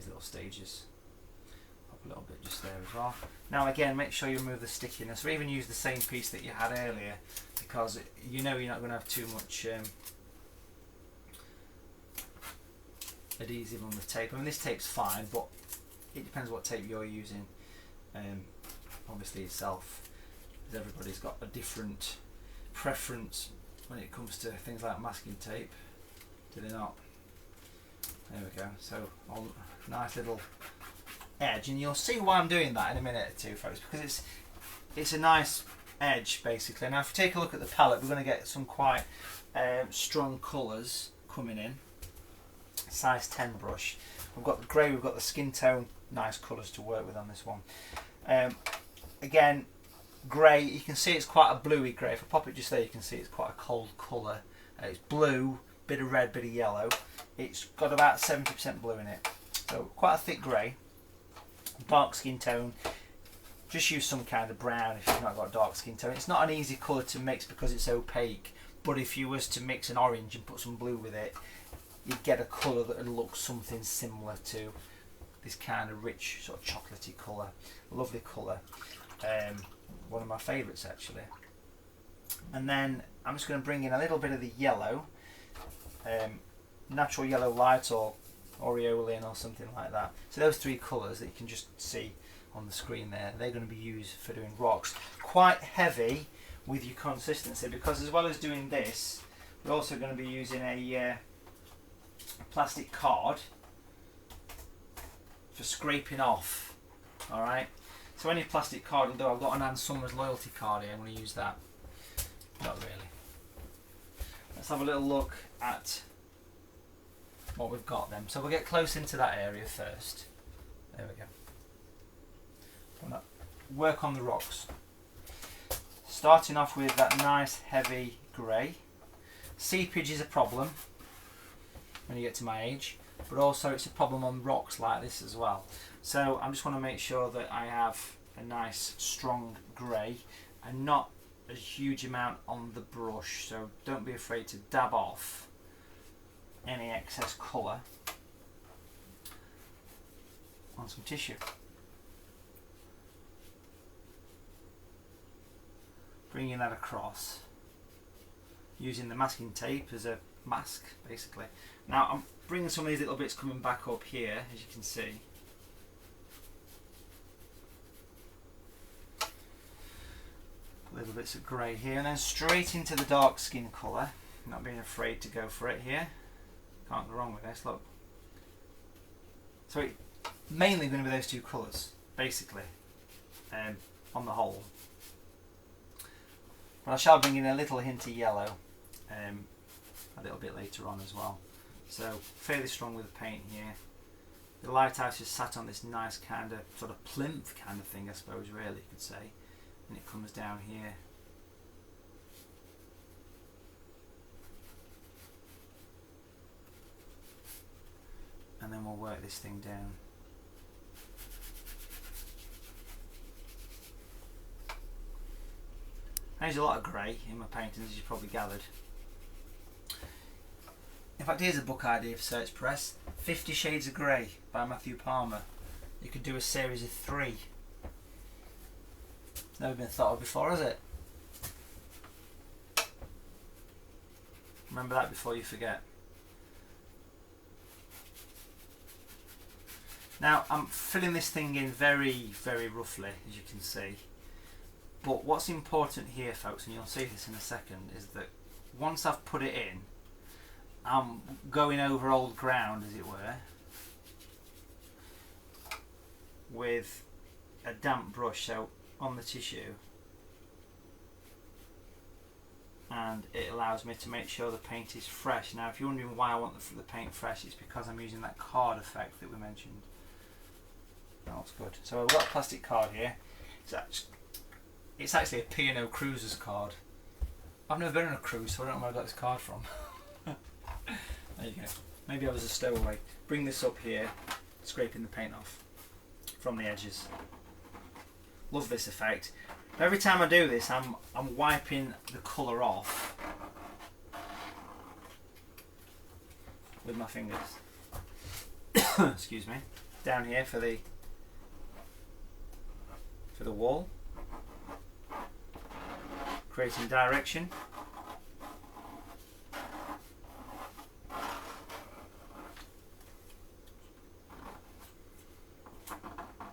Speaker 1: little stages. Pop a little bit just there as well. Now again, make sure you remove the stickiness, or even use the same piece that you had earlier, because you know you're not going to have too much adhesive on the tape. I mean, this tape's fine, but it depends what tape you're using. Obviously yourself, because everybody's got a different preference when it comes to things like masking tape, do they not? There we go. So nice little edge, and you'll see why I'm doing that in a minute or two, folks, because it's a nice edge basically. Now if you take a look at the palette, we're going to get some quite strong colours coming in. Size 10 brush. We've got the grey, we've got the skin tone, nice colours to work with on this one. Again, grey, you can see it's quite a bluey grey. If I pop it just there, you can see it's quite a cold colour. It's blue, bit of red, bit of yellow. It's got about 70% blue in it. So quite a thick grey. Dark skin tone. Just use some kind of brown if you've not got dark skin tone. It's not an easy colour to mix because it's opaque, but if you was to mix an orange and put some blue with it, you'd get a colour that would look something similar to this kind of rich sort of chocolatey colour. Lovely colour. One of my favourites actually. And then I'm just going to bring in a little bit of the yellow, natural yellow light or aureolin or something like that. So those three colours that you can just see on the screen there, they're going to be used for doing rocks. Quite heavy with your consistency, because as well as doing this, we're also going to be using a plastic card for scraping off. Alright, So any plastic card will do. I've got an Ann Summers loyalty card here. I'm going to use that. Not really. Let's have a little look at what we've got then. So we'll get close into that area first. There we go. I'm going to work on the rocks. Starting off with that nice heavy grey. Seepage is a problem when you get to my age, but also it's a problem on rocks like this as well. So I just want to make sure that I have a nice strong grey and not a huge amount on the brush, so don't be afraid to dab off any excess colour on some tissue. Bringing that across using the masking tape as a mask basically. Now I'm bringing some of these little bits coming back up here, as you can see. Little bits of grey here, and then straight into the dark skin colour. Not being afraid to go for it here. Can't go wrong with this, look. So it's mainly going to be those two colours, basically, on the whole. But I shall bring in a little hint of yellow a little bit later on as well. So fairly strong with the paint here. The Lighthouse is sat on this nice kind of sort of plinth kind of thing, I suppose, really you could say. And it comes down here. And then we'll work this thing down. There's a lot of grey in my paintings, as you probably gathered. In fact, here's a book idea for Search Press. 50 Shades of Grey by Matthew Palmer. You could do a series of 3. It's never been thought of before, has it? Remember that before you forget. Now, I'm filling this thing in very, very roughly, as you can see. But what's important here, folks, and you'll see this in a second, is that once I've put it in, I'm going over old ground, as it were, with a damp brush, so on the tissue, and it allows me to make sure the paint is fresh. Now, if you're wondering why I want the paint fresh, it's because I'm using that card effect that we mentioned. That looks good. So I've got a plastic card here. It's actually a P&O Cruises card. I've never been on a cruise, so I don't know where I got this card from. There you go. Maybe I was a stowaway. Bring this up here, scraping the paint off from the edges. Love this effect. Every time I do this, I'm wiping the colour off with my fingers. Excuse me. Down here for the wall, creating direction.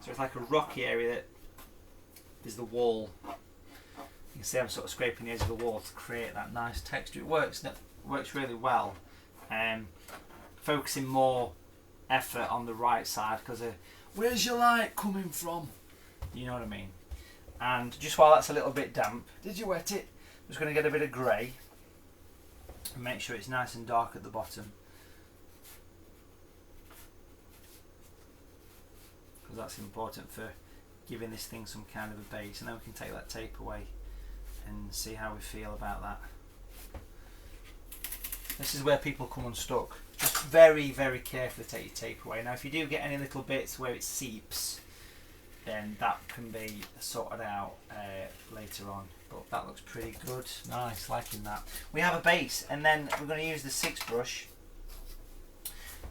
Speaker 1: So it's like a rocky area that is the wall. You can see I'm sort of scraping the edge of the wall to create that nice texture. It works really well. Focusing more effort on the right side because where's your light coming from? You know what I mean? And just while that's a little bit damp, did you wet it? I'm just going to get a bit of grey and make sure it's nice and dark at the bottom, because that's important for giving this thing some kind of a base. And then we can take that tape away and see how we feel about that. This is where people come unstuck. Just very, very carefully take your tape away. Now if you do get any little bits where it seeps, then that can be sorted out later on. But that looks pretty good. Nice, liking that. We have a base, and then we're going to use the 6 brush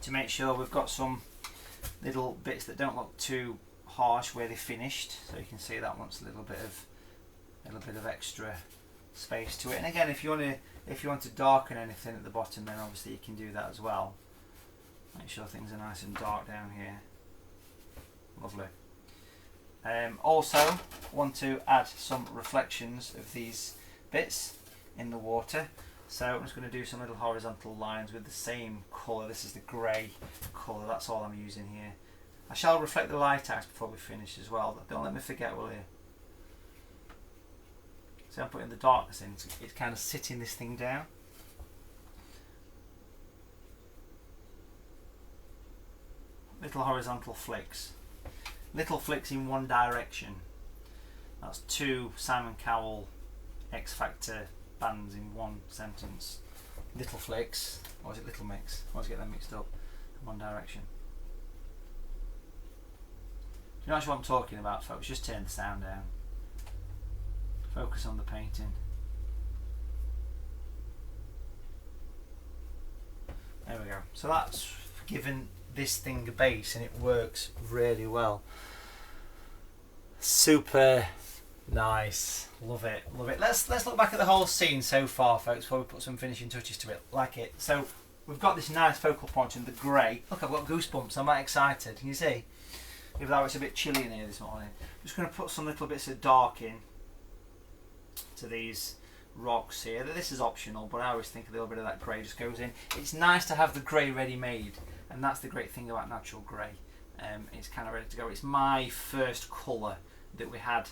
Speaker 1: to make sure we've got some little bits that don't look too harsh where they finished. So you can see that wants a little bit of extra space to it. And again, if you want to darken anything at the bottom, then obviously you can do that as well. Make sure things are nice and dark down here. Lovely. Also want to add some reflections of these bits in the water, so I'm just going to do some little horizontal lines with the same colour. This is the grey colour, that's all I'm using here. I shall reflect the lighthouse before we finish as well. Don't let me forget, will you? So I'm putting the darkness in. It's kind of sitting this thing down. Little horizontal flicks. Little flicks in one direction. That's 2 Simon Cowell X Factor bands in one sentence. Little flicks. Or is it little mix? I always get them mixed up. In one direction. Do you know what I'm talking about, folks? Just turn the sound down. Focus on the painting. There we go. So that's given this thing a base, and it works really well. Super nice. Love it. Love it. Let's look back at the whole scene so far, folks, before we put some finishing touches to it. Like it. So we've got this nice focal point in the grey. Look, I've got goosebumps. I'm that excited. Can you see? Even though it's a bit chilly in here this morning. I'm just going to put some little bits of dark in to these rocks here. This is optional, but I always think a little bit of that grey just goes in. It's nice to have the grey ready made, and that's the great thing about natural grey. It's kind of ready to go. It's my first colour that we had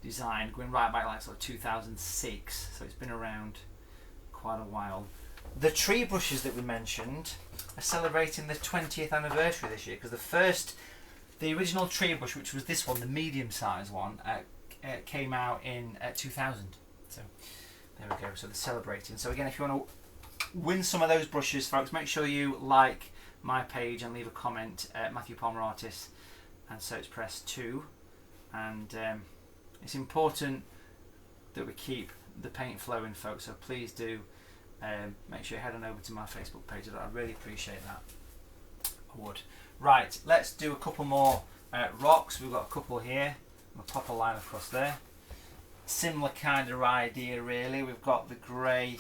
Speaker 1: designed going right back like sort of 2006, so it's been around quite a while. The tree brushes that we mentioned are celebrating the 20th anniversary this year, because the original tree brush, which was this one, the medium sized one, came out in 2000. So there we go. So they're celebrating. So again, if you want to win some of those brushes, folks, make sure you like my page and leave a comment. Matthew Palmer Artist and Search Press 2. And it's important that we keep the paint flowing, folks. So please do. Make sure you head on over to my Facebook page. I'd really appreciate that. I would. Right, let's do a couple more rocks. We've got a couple here. We'll pop a line across there. Similar kind of idea, really. We've got the grey,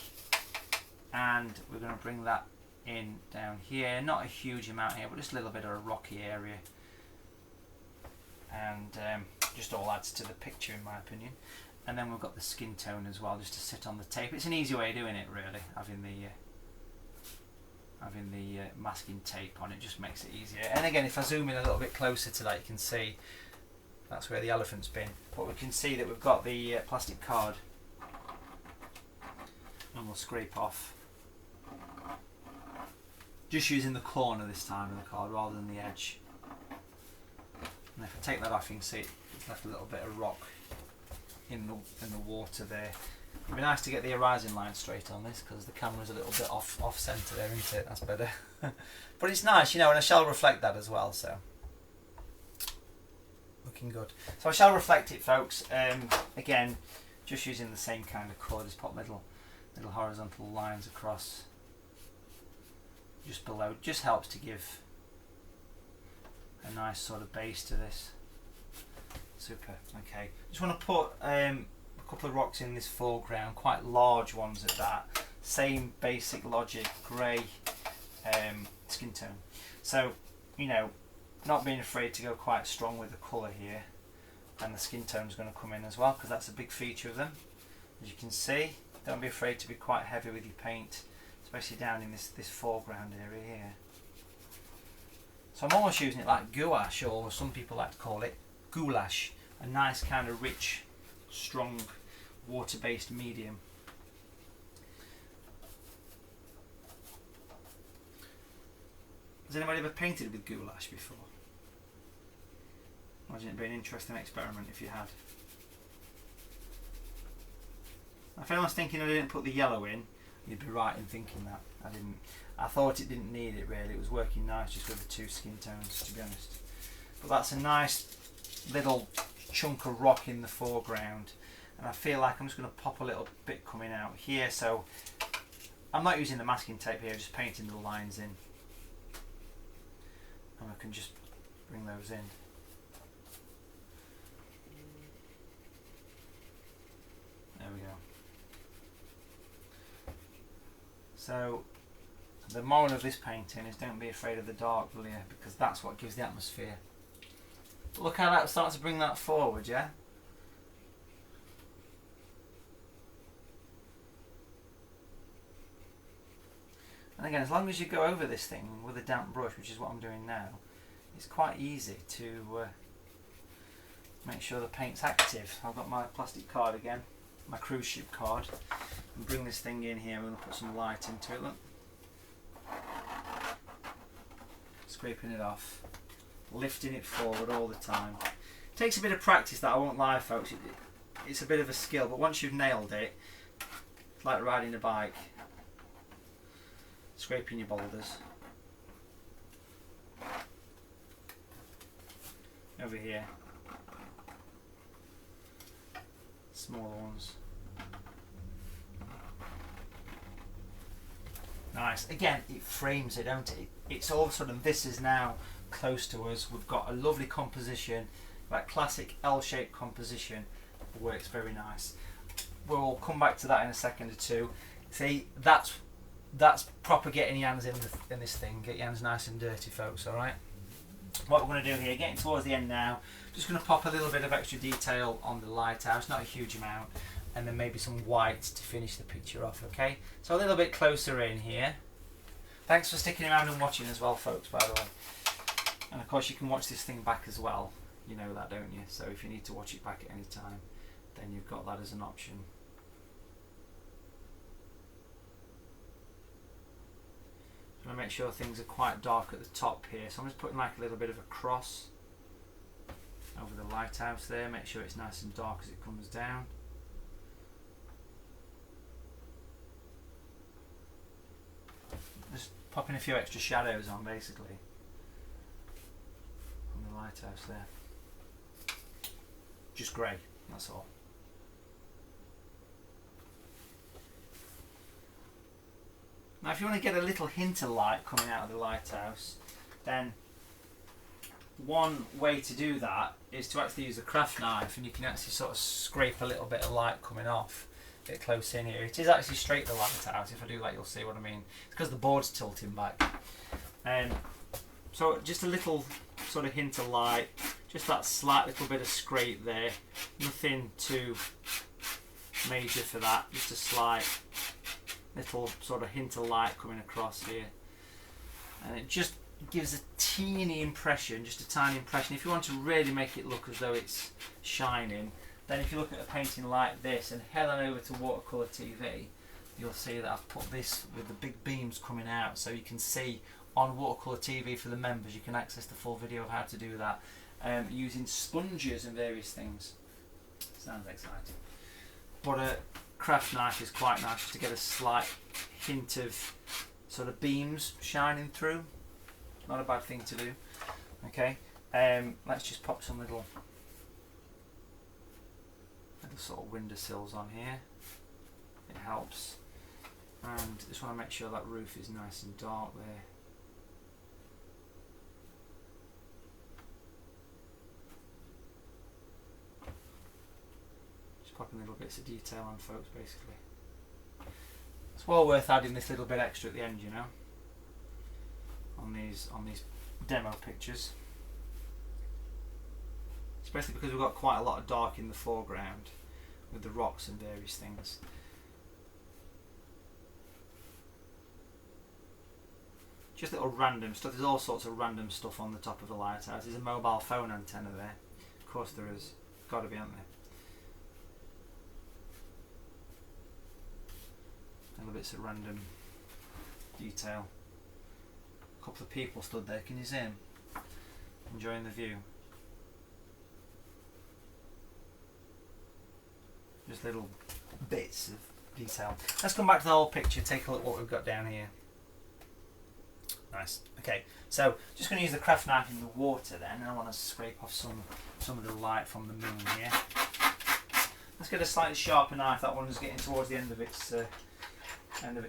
Speaker 1: and we're going to bring that in down here. Not a huge amount here, but just a little bit of a rocky area. And just all adds to the picture, in my opinion. And then we've got the skin tone as well, just to sit on the tape. It's an easy way of doing it, really. Having the masking tape on it just makes it easier. And again, if I zoom in a little bit closer to that, you can see that's where the elephant's been. But we can see that we've got the plastic card, and we'll scrape off. Just using the corner this time of the card rather than the edge. And if I take that off, you can see it's left a little bit of rock in the water there. It'd be nice to get the horizon line straight on this, because the camera's a little bit off centre there, isn't it? That's better. But it's nice, you know, and I shall reflect that as well, so looking good. So I shall reflect it, folks. Again, just using the same kind of colour. Just pop little horizontal lines across just below. Just helps to give a nice sort of base to this. Super. Okay, just want to put a couple of rocks in this foreground, quite large ones at that. Same basic logic, grey skin tone. So, you know, not being afraid to go quite strong with the colour here, and the skin tone is going to come in as well, because that's a big feature of them. As you can see, don't be afraid to be quite heavy with your paint, especially down in this foreground area here. So I'm almost using it like gouache, or some people like to call it goulash, a nice kind of rich, strong, water-based medium. Has anybody ever painted with goulash before? Imagine it being an interesting experiment if you had. If anyone's thinking I didn't put the yellow in, you'd be right in thinking that. I didn't. I thought it didn't need it really. It was working nice just with the two skin tones, to be honest. But that's a nice little chunk of rock in the foreground, and I feel like I'm just going to pop a little bit coming out here. So I'm not using the masking tape here, just painting the lines in, and I can just bring those in. There we go. So the moral of this painting is don't be afraid of the dark, will you? Because that's what gives the atmosphere. Look how that starts to bring that forward, yeah? And again, as long as you go over this thing with a damp brush, which is what I'm doing now, it's quite easy to make sure the paint's active. I've got my plastic card again, my cruise ship card, and bring this thing in here. I'm going to put some light into it. Look, scraping it off, lifting it forward all the time. It takes a bit of practice, that, I won't lie folks. It's a bit of a skill, but once you've nailed it, it's like riding a bike, scraping your boulders. Over here, smaller ones. Nice. Again, it frames it, don't it? It's all of a sudden, this is now close to us. We've got a lovely composition, that classic L-shaped composition. Works very nice. We'll come back to that in a second or two. See, that's proper getting your hands in this thing. Get your hands nice and dirty, folks. All right. What we're going to do here, getting towards the end now, just going to pop a little bit of extra detail on the lighthouse, not a huge amount, and then maybe some white to finish the picture off, okay? So a little bit closer in here. Thanks for sticking around and watching as well, folks, by the way. And of course you can watch this thing back as well, you know that, don't you? So if you need to watch it back at any time, then you've got that as an option. I'm going to make sure things are quite dark at the top here, so I'm just putting like a little bit of a cross over the lighthouse there. Make sure it's nice and dark as it comes down. Just popping a few extra shadows on, basically, on the lighthouse there. Just grey, that's all. Now if you want to get a little hint of light coming out of the lighthouse, then one way to do that is to actually use a craft knife, and you can actually sort of scrape a little bit of light coming off. Get close in here. It is actually straight the lighthouse. If I do that, you'll see what I mean. It's because the board's tilting back. So just a little sort of hint of light, just that slight little bit of scrape there. Nothing too major for that, just a slight little sort of hint of light coming across here, and it just gives a teeny impression, just a tiny impression. If you want to really make it look as though it's shining, then if you look at a painting like this and head on over to Watercolour TV, you'll see that I've put this with the big beams coming out, so you can see on Watercolour TV for the members, you can access the full video of how to do that using sponges and various things. Sounds exciting. But a craft knife is quite nice just to get a slight hint of sort of beams shining through. Not a bad thing to do. Okay, let's just pop some little sort of windowsills on here. It helps. And just want to make sure that roof is nice and dark there. Popping little bits of detail on, folks, basically. It's well worth adding this little bit extra at the end, you know, on these demo pictures, especially because we've got quite a lot of dark in the foreground with the rocks and various things. Just little random stuff. There's all sorts of random stuff on the top of the lighthouse. There's a mobile phone antenna there. Of course there is. Got to be, haven't there? Little bits of random detail. A couple of people stood there, can you see them? Enjoying the view. Just little bits of detail. Let's come back to the whole picture, take a look at what we've got down here. Nice. Okay, so just going to use the craft knife in the water then, and I want to scrape off some of the light from the moon here. Let's get a slightly sharper knife. That one's getting towards the end of its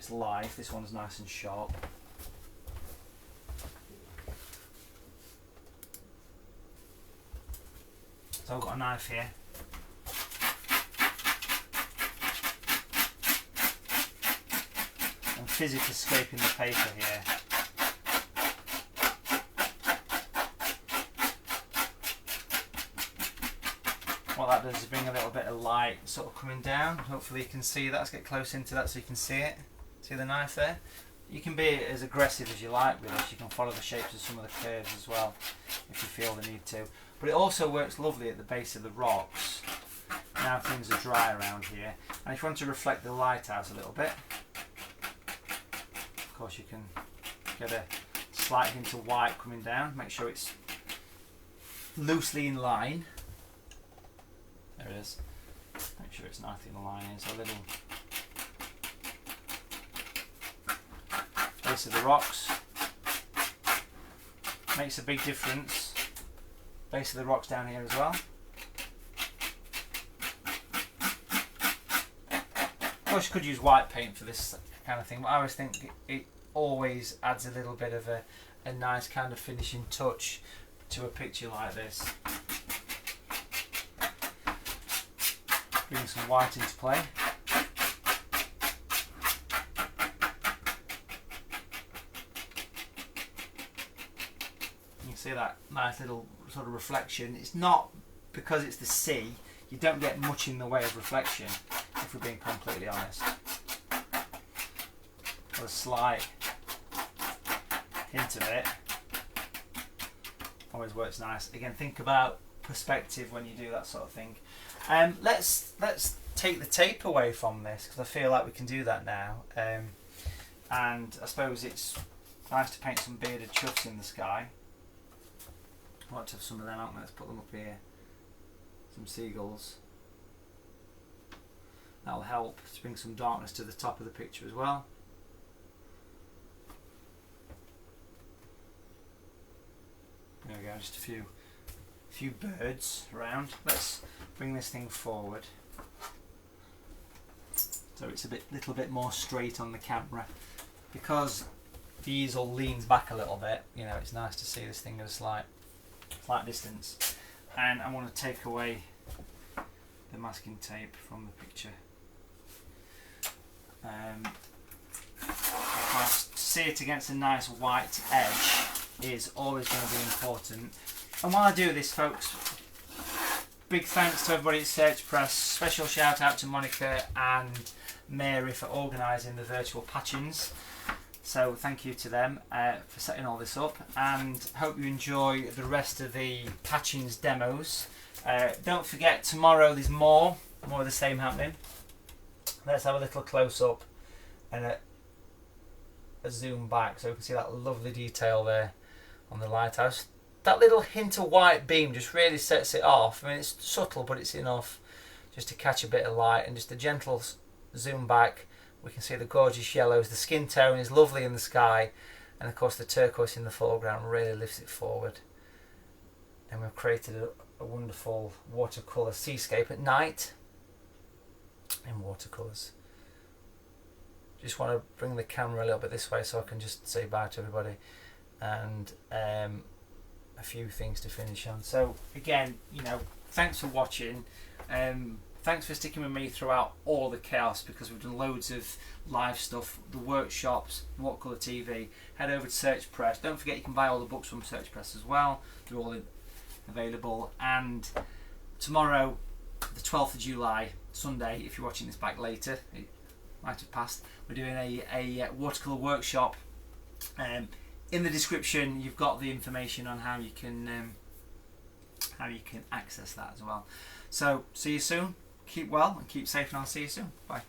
Speaker 1: life. This one's nice and sharp. So I've got a knife here. I'm physically scraping the paper here. What that does is bring a little bit of light sort of coming down. Hopefully you can see that. Let's get close into that so you can see it. See the knife there? You can be as aggressive as you like with this. You can follow the shapes of some of the curves as well if you feel the need to. But it also works lovely at the base of the rocks. Now things are dry around here. And if you want to reflect the lighthouse a little bit, of course you can get a slight hint of white coming down. Make sure it's loosely in line. There it is. Make sure it's nicely in line. So a little base of the rocks makes a big difference. Base of the rocks down here as well. Of course you could use white paint for this kind of thing, but I always think it always adds a little bit of a nice kind of finishing touch to a picture like this. Bring some white into play. You can see that nice little sort of reflection. It's not because it's the sea, you don't get much in the way of reflection, if we're being completely honest. A slight hint of it always works nice. Again, think about perspective when you do that sort of thing. Let's take the tape away from this, because I feel like we can do that now. And I suppose it's nice to paint some bearded chuffs in the sky. I want to have some of them out. Let's put them up here. Some seagulls. That'll help to bring some darkness to the top of the picture as well. There we go, just a few birds around. Let's bring this thing forward so it's a little bit more straight on the camera, because the easel leans back a little bit. You know, it's nice to see this thing at a slight distance. And I want to take away the masking tape from the picture. Because to see it against a nice white edge is always going to be important. And while I do this, folks, big thanks to everybody at Search Press. Special shout out to Monica and Mary for organising the virtual patchings. So thank you to them for setting all this up, and hope you enjoy the rest of the patchings demos. Don't forget, tomorrow there's more of the same happening. Let's have a little close up and a zoom back so we can see that lovely detail there on the lighthouse. That little hint of white beam just really sets it off. I mean, it's subtle, but it's enough just to catch a bit of light. And just a gentle zoom back, we can see the gorgeous yellows. The skin tone is lovely in the sky, and of course the turquoise in the foreground really lifts it forward. And we've created a wonderful watercolour seascape at night in watercolours. Just want to bring the camera a little bit this way so I can just say bye to everybody, and a few things to finish on. So again, you know, thanks for watching. Thanks for sticking with me throughout all the chaos, because we've done loads of live stuff, the workshops, Watercolour TV. Head over to Search Press. Don't forget you can buy all the books from Search Press as well. They're all available. And tomorrow, the 12th of July, Sunday, if you're watching this back later, it might have passed, we're doing a watercolour workshop. In the description you've got the information on how you can access that as well. So see you soon, keep well and keep safe, and I'll see you soon. Bye.